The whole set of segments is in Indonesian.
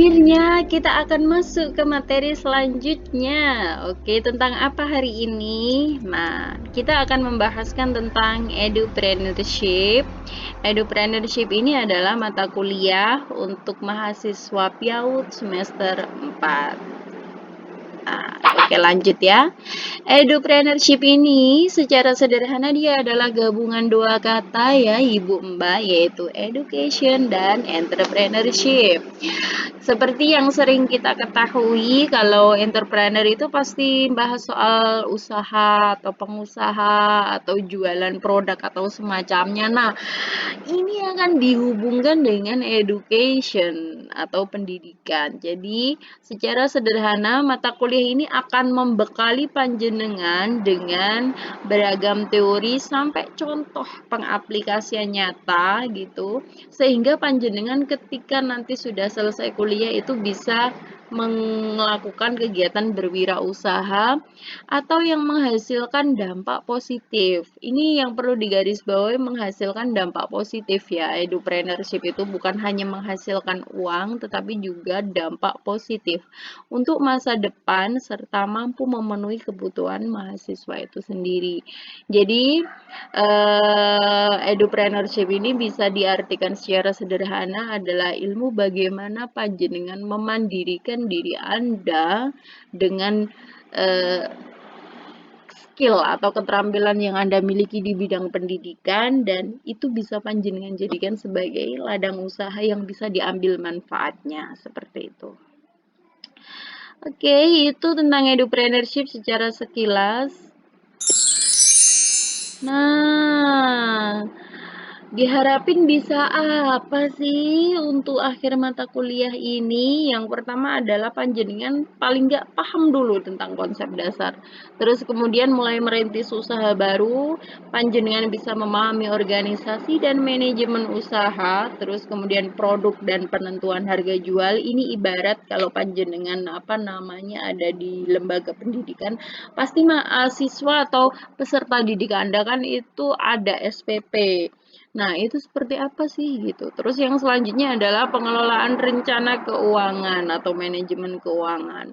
akhirnya kita akan masuk ke materi selanjutnya. Oke, tentang apa hari ini? Nah, kita akan membahaskan tentang edupreneurship. Edupreneurship ini adalah mata kuliah untuk mahasiswa PIAUD semester 4. Nah, oke, lanjut ya. Edupreneurship ini secara sederhana dia adalah gabungan dua kata ya Ibu Mbak, yaitu education dan entrepreneurship. Seperti yang sering kita ketahui, kalau entrepreneur itu pasti bahas soal usaha atau pengusaha atau jualan produk atau semacamnya. Nah, ini akan dihubungkan dengan education atau pendidikan. Jadi, secara sederhana mata kuliah ini akan membekali panjenengan dengan beragam teori sampai contoh pengaplikasian nyata gitu, sehingga panjenengan ketika nanti sudah selesai kuliah itu bisa melakukan kegiatan berwirausaha atau yang menghasilkan dampak positif. Ini yang perlu digarisbawahi, menghasilkan dampak positif ya. Edupreneurship itu bukan hanya menghasilkan uang tetapi juga dampak positif untuk masa depan serta mampu memenuhi kebutuhan mahasiswa itu sendiri. Jadi edupreneurship ini bisa diartikan secara sederhana adalah ilmu bagaimana panjenengan memandirikan diri Anda dengan skill atau keterampilan yang Anda miliki di bidang pendidikan, dan itu bisa panjenengan jadikan sebagai ladang usaha yang bisa diambil manfaatnya, seperti itu. Oke, itu tentang edupreneurship secara sekilas. Nah, diharapin bisa apa sih untuk akhir mata kuliah ini? Yang pertama adalah panjenengan paling nggak paham dulu tentang konsep dasar. Terus kemudian mulai merintis usaha baru, panjenengan bisa memahami organisasi dan manajemen usaha, terus kemudian produk dan penentuan harga jual. Ini ibarat kalau panjenengan ada di lembaga pendidikan, pasti mahasiswa atau peserta didik Anda kan itu ada SPP. Nah, itu seperti apa sih gitu. Terus yang selanjutnya adalah pengelolaan rencana keuangan atau manajemen keuangan.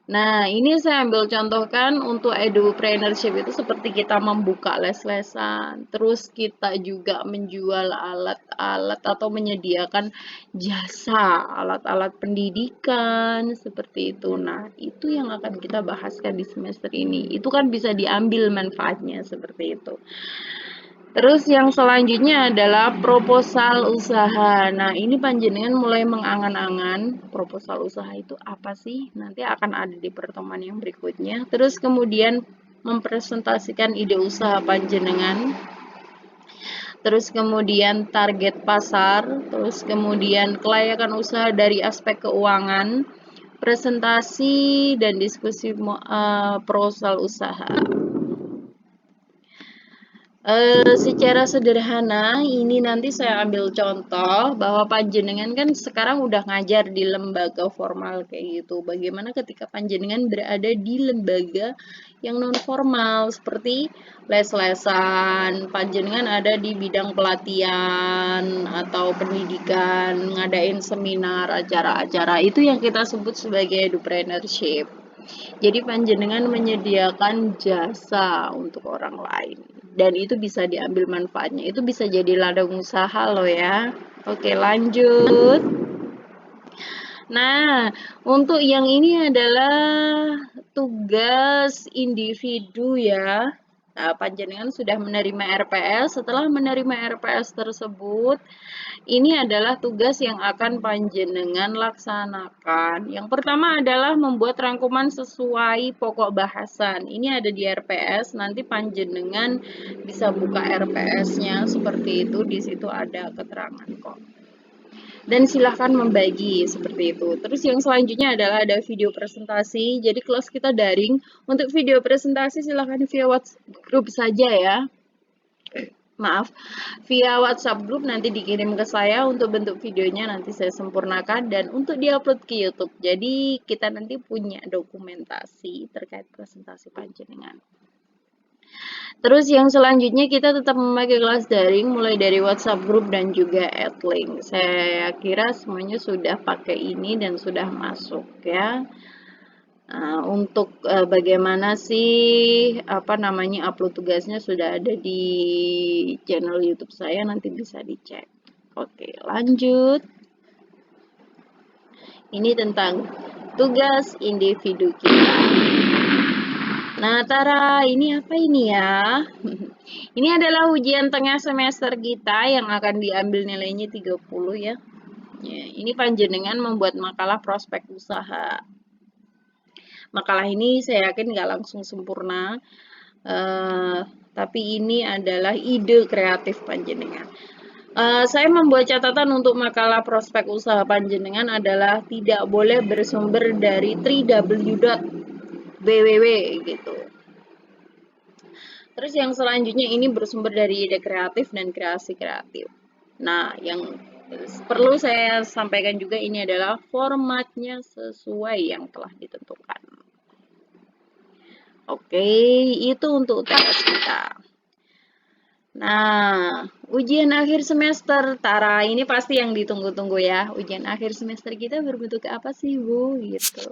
Nah, ini saya ambil contohkan untuk edupreneurship itu seperti kita membuka les-lesan, terus kita juga menjual alat-alat atau menyediakan jasa alat-alat pendidikan seperti itu. Nah, itu yang akan kita bahaskan di semester ini. Itu kan bisa diambil manfaatnya seperti itu. Terus yang selanjutnya adalah proposal usaha. Nah, ini panjenengan mulai mengangan-angan proposal usaha itu apa sih? Nanti akan ada di pertemuan yang berikutnya. Terus kemudian mempresentasikan ide usaha panjenengan. Terus kemudian target pasar, terus kemudian kelayakan usaha dari aspek keuangan, presentasi dan diskusi proposal usaha. Secara sederhana, ini nanti saya ambil contoh bahwa panjenengan kan sekarang udah ngajar di lembaga formal kayak gitu. Bagaimana ketika panjenengan berada di lembaga yang non formal seperti les-lesan, panjenengan ada di bidang pelatihan atau pendidikan, ngadain seminar, acara-acara, itu yang kita sebut sebagai edupreneurship. Jadi panjenengan menyediakan jasa untuk orang lain dan itu bisa diambil manfaatnya. Itu bisa jadi ladang usaha loh ya. Oke, lanjut. Nah, untuk yang ini adalah tugas individu ya. Nah, panjenengan sudah menerima RPS. Setelah menerima RPS tersebut, ini adalah tugas yang akan panjenengan laksanakan. Yang pertama adalah membuat rangkuman sesuai pokok bahasan. Ini ada di RPS, nanti panjenengan bisa buka RPS-nya seperti itu, di situ ada keterangan kok. Dan silahkan membagi seperti itu. Terus yang selanjutnya adalah ada video presentasi. Jadi kelas kita daring. Untuk video presentasi silahkan via WhatsApp group saja ya. Maaf, via WhatsApp group nanti dikirim ke saya untuk bentuk videonya, nanti saya sempurnakan dan untuk diupload ke YouTube. Jadi kita nanti punya dokumentasi terkait presentasi panjenengan. Terus yang selanjutnya kita tetap memakai kelas daring mulai dari WhatsApp group dan juga Adlink. Saya kira semuanya sudah pakai ini dan sudah masuk ya. Untuk bagaimana sih upload tugasnya sudah ada di channel YouTube saya, nanti bisa dicek. Oke, lanjut. Ini tentang tugas individu kita. Nah, Tara, ini apa ini ya? Ini adalah ujian tengah semester kita yang akan diambil nilainya 30 ya. Ini panjenengan membuat makalah prospek usaha. Makalah ini saya yakin nggak langsung sempurna, tapi ini adalah ide kreatif panjenengan. Saya membuat catatan untuk makalah prospek usaha panjenengan adalah tidak boleh bersumber dari www gitu. Terus yang selanjutnya ini bersumber dari ide kreatif dan kreasi kreatif. Nah, yang perlu saya sampaikan juga ini adalah formatnya sesuai yang telah ditentukan. Oke, itu untuk UTS kita. Nah, ujian akhir semester, Tara, ini pasti yang ditunggu-tunggu ya. Ujian akhir semester kita berbentuk apa sih, Bu? Gitu.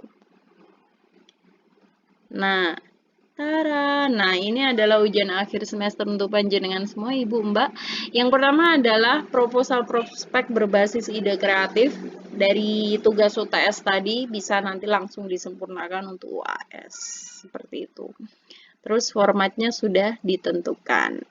Nah, Tara, nah ini adalah ujian akhir semester untuk panjenengan semua, Ibu, Mbak. Yang pertama adalah proposal prospek berbasis ide kreatif. Dari tugas UTS tadi bisa nanti langsung disempurnakan untuk UAS. Seperti itu. Terus formatnya sudah ditentukan.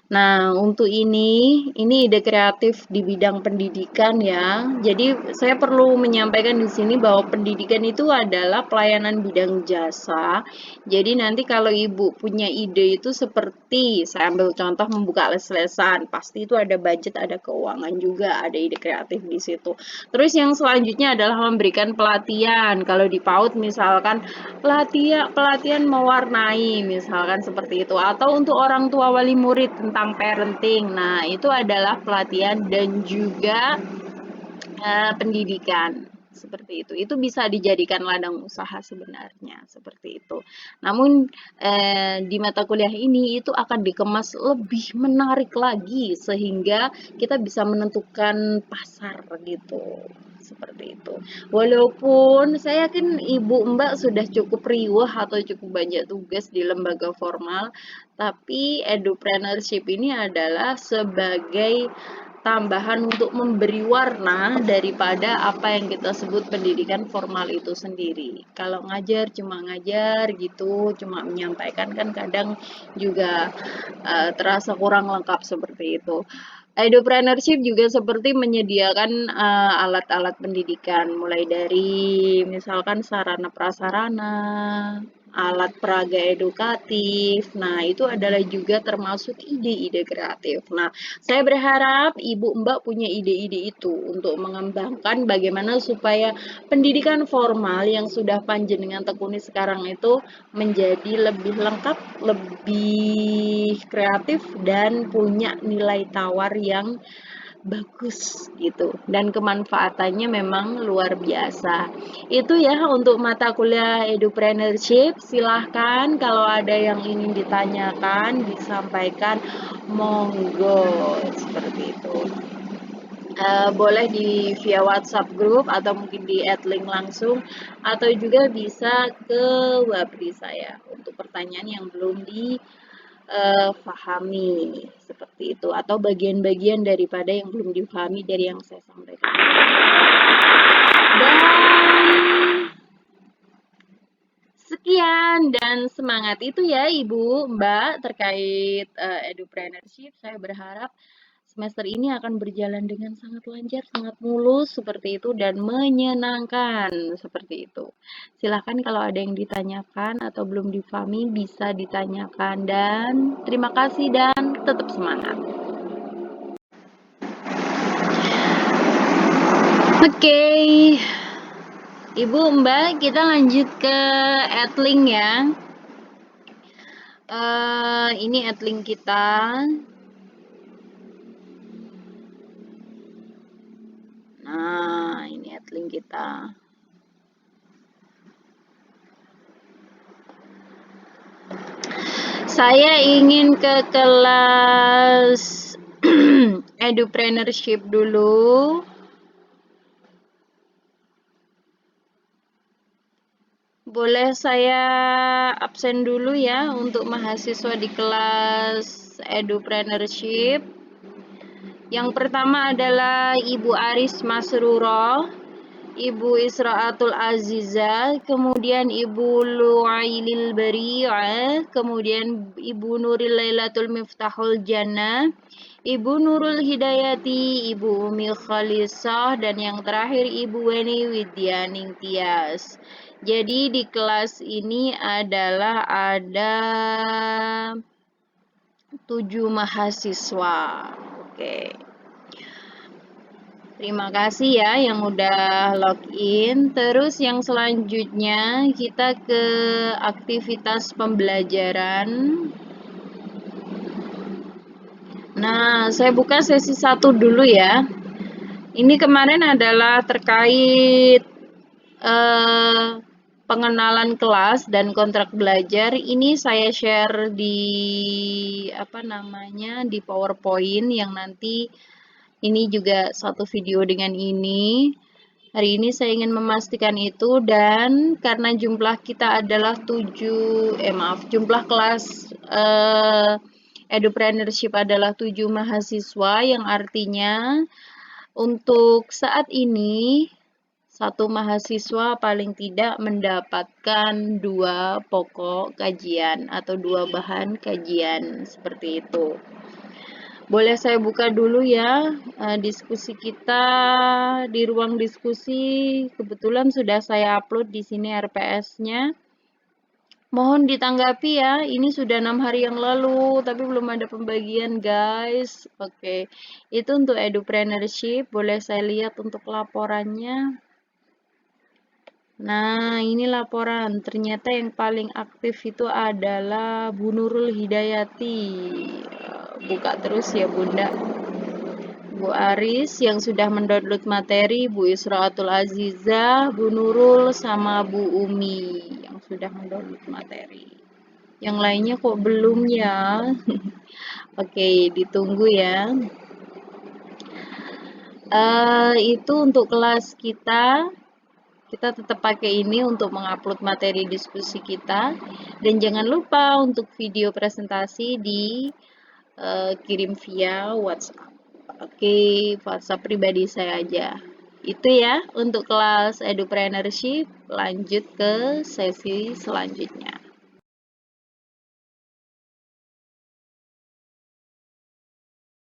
Nah, untuk ini ide kreatif di bidang pendidikan ya. Jadi, saya perlu menyampaikan di sini bahwa pendidikan itu adalah pelayanan bidang jasa. Jadi, nanti kalau Ibu punya ide itu seperti, saya ambil contoh membuka les-lesan, pasti itu ada budget, ada keuangan juga, ada ide kreatif di situ. Terus yang selanjutnya adalah memberikan pelatihan. Kalau di PAUD misalkan pelatihan mewarnai, misalkan seperti itu. Atau untuk orang tua wali murid tentang parenting. Nah, itu adalah pelatihan dan juga pendidikan seperti itu. Itu bisa dijadikan ladang usaha sebenarnya seperti itu. Namun di mata kuliah ini itu akan dikemas lebih menarik lagi sehingga kita bisa menentukan pasar gitu. Seperti itu. Walaupun saya yakin Ibu Mbak sudah cukup riwah atau cukup banyak tugas di lembaga formal, tapi edupreneurship ini adalah sebagai tambahan untuk memberi warna daripada apa yang kita sebut pendidikan formal itu sendiri. Kalau ngajar cuma ngajar gitu, cuma menyampaikan kan kadang juga terasa kurang lengkap seperti itu. Edupreneurship juga seperti menyediakan alat-alat pendidikan, mulai dari misalkan sarana prasarana, alat peraga edukatif. Nah, itu adalah juga termasuk ide-ide kreatif. Nah, saya berharap Ibu Mbak punya ide-ide itu untuk mengembangkan bagaimana supaya pendidikan formal yang sudah panjenengan tekuni sekarang itu menjadi lebih lengkap, lebih kreatif, dan punya nilai tawar yang bagus gitu dan kemanfaatannya memang luar biasa. Itu ya untuk mata kuliah edupreneurship. Silahkan kalau ada yang ingin ditanyakan disampaikan, monggo seperti itu. Boleh di via WhatsApp group atau mungkin di add link langsung atau juga bisa ke webri saya untuk pertanyaan yang belum dipahami seperti itu atau bagian-bagian daripada yang belum dipahami dari yang saya sampaikan. Dan sekian dan semangat itu ya Ibu, Mbak terkait edupreneurship. Saya berharap semester ini akan berjalan dengan sangat lancar, sangat mulus seperti itu dan menyenangkan seperti itu. Silahkan kalau ada yang ditanyakan atau belum dipahami bisa ditanyakan dan terima kasih dan tetap semangat. Oke, Ibu Mbak kita lanjut ke adlink ya. Ini adlink kita. Nah, ini adlink kita. Saya ingin ke kelas Edupreneurship dulu. Boleh saya absen dulu ya untuk mahasiswa di kelas Edupreneurship. Yang pertama adalah Ibu Aris Masruro, Ibu Israatul Aziza, kemudian Ibu Lu'ailil Bari'ah, kemudian Ibu Nuril Lailatul Miftahul Jannah, Ibu Nurul Hidayati, Ibu Umi Khalisah, dan yang terakhir Ibu Weni Widyaning Tias. Jadi di kelas ini adalah ada 7 mahasiswa. Oke. Terima kasih ya yang udah login. Terus yang selanjutnya kita ke aktivitas pembelajaran. Nah, saya buka sesi 1 dulu ya. Ini kemarin adalah terkait pengenalan kelas dan kontrak belajar. Ini saya share di di PowerPoint yang nanti ini juga satu video dengan ini. Hari ini saya ingin memastikan itu, dan karena jumlah kita adalah jumlah kelas Edupreneurship adalah 7 mahasiswa, yang artinya untuk saat ini satu mahasiswa paling tidak mendapatkan 2 pokok kajian atau 2 bahan kajian seperti itu. Boleh saya buka dulu ya diskusi kita di ruang diskusi. Kebetulan sudah saya upload di sini RPS-nya. Mohon ditanggapi ya, ini sudah 6 hari yang lalu, tapi belum ada pembagian guys. Oke, itu untuk Edupreneurship. Boleh saya lihat untuk laporannya. Nah, ini laporan. Ternyata yang paling aktif itu adalah Bu Nurul Hidayati. Buka terus ya Bunda. Bu Aris yang sudah mendownload materi, Bu Israatul Aziza, Bu Nurul, sama Bu Umi yang sudah mendownload materi. Yang lainnya kok belum ya? Oke, ditunggu ya. Itu untuk kelas kita. Kita tetap pakai ini untuk mengupload materi diskusi kita. Dan jangan lupa untuk video presentasi kirim via WhatsApp. Oke, WhatsApp pribadi saya aja. Itu ya untuk kelas Edupreneurship. Lanjut ke sesi selanjutnya.